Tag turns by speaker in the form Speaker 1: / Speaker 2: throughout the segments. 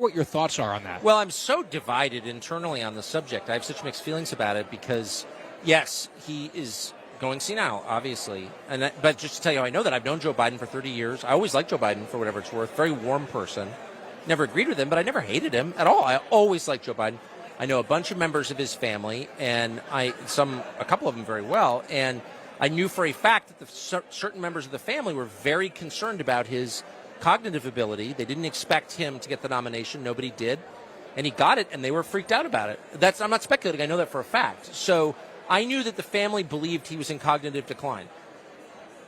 Speaker 1: what your thoughts are on that.
Speaker 2: Well, I'm so divided internally on the subject. I have such mixed feelings about it because, yes, he is going senile, obviously. But just to tell you, I know that I've known Joe Biden for 30 years. I always liked Joe Biden for whatever it's worth. Very warm person. Never agreed with him, but I never hated him at all. I always liked Joe Biden. I know a bunch of members of his family, and a couple of them very well. And I knew for a fact that certain members of the family were very concerned about his cognitive ability. They didn't expect him to get the nomination. Nobody did. And he got it, and they were freaked out about it. I'm not speculating. I know that for a fact. So I knew that the family believed he was in cognitive decline.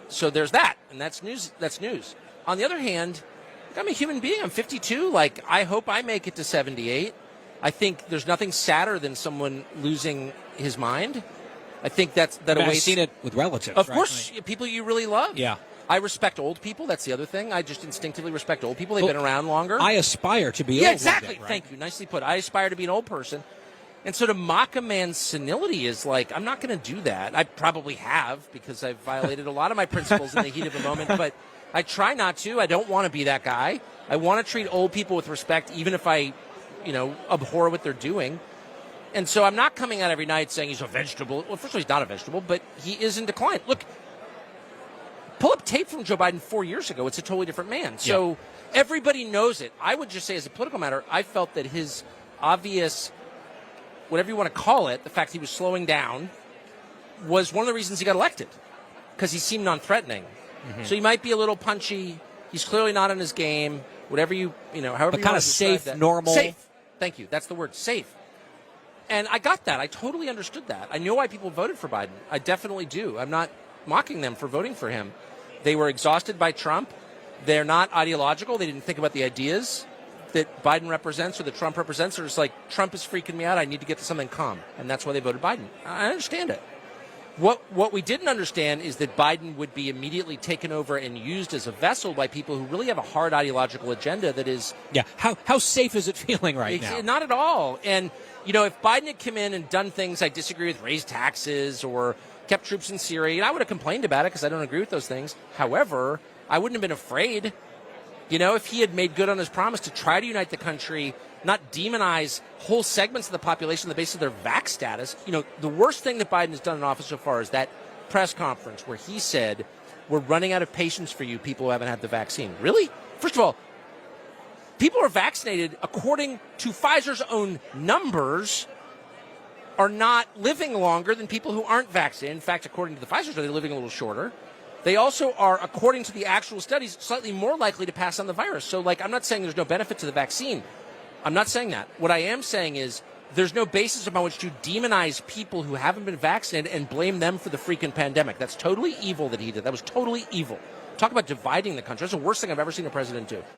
Speaker 2: So there's that, and that's news. That's news. On the other hand, I'm a human being. I'm 52. I hope I make it to 78. I think there's nothing sadder than someone losing his mind. I think
Speaker 1: I've seen it with relatives.
Speaker 2: Of course, people you really love.
Speaker 1: Yeah.
Speaker 2: I respect old people. That's the other thing. I just instinctively respect old people. They've been around longer.
Speaker 1: I aspire to be old.
Speaker 2: Yeah, exactly.
Speaker 1: Day, right?
Speaker 2: Thank you. Nicely put. I aspire to be an old person. And so to mock a man's senility is I'm not going to do that. I probably have because I've violated a lot of my principles in the heat of a moment, but I try not to. I don't want to be that guy. I want to treat old people with respect, even if I, abhor what they're doing. And so I'm not coming out every night saying he's a vegetable. Well, first of all, he's not a vegetable, but he is in decline. Look, pull up tape from Joe Biden 4 years ago. It's a totally different man. So everybody knows it. I would just say as a political matter, I felt that his obvious, whatever you want to call it, the fact he was slowing down was one of the reasons he got elected because he seemed non-threatening. Mm-hmm. So he might be a little punchy. He's clearly not on his game. Whatever however
Speaker 1: but
Speaker 2: you
Speaker 1: kind
Speaker 2: want
Speaker 1: of
Speaker 2: to
Speaker 1: safe,
Speaker 2: that.
Speaker 1: normal.
Speaker 2: Safe. Thank you. That's the word, safe. And I got that. I totally understood that. I know why people voted for Biden. I definitely do. I'm not mocking them for voting for him. They were exhausted by Trump. They're not ideological. They didn't think about the ideas that Biden represents or that Trump represents. They're just like, Trump is freaking me out. I need to get to something calm. And that's why they voted Biden. I understand it. What we didn't understand is that Biden would be immediately taken over and used as a vessel by people who really have a hard ideological agenda that is...
Speaker 1: Yeah. How safe is it feeling right now?
Speaker 2: Not at all. And, if Biden had come in and done things I disagree with, raised taxes or kept troops in Syria, I would have complained about it because I don't agree with those things. However, I wouldn't have been afraid. If he had made good on his promise to try to unite the country, not demonize whole segments of the population on the basis of their vax status. The worst thing that Biden has done in office so far is that press conference where he said, we're running out of patience for you people who haven't had the vaccine. Really? First of all, people who are vaccinated, according to Pfizer's own numbers, are not living longer than people who aren't vaccinated. In fact, according to the Pfizer study, they're living a little shorter. They also are, according to the actual studies, slightly more likely to pass on the virus. So, I'm not saying there's no benefit to the vaccine. I'm not saying that. What I am saying is there's no basis upon which to demonize people who haven't been vaccinated and blame them for the freaking pandemic. That's totally evil that he did. That was totally evil. Talk about dividing the country. That's the worst thing I've ever seen a president do.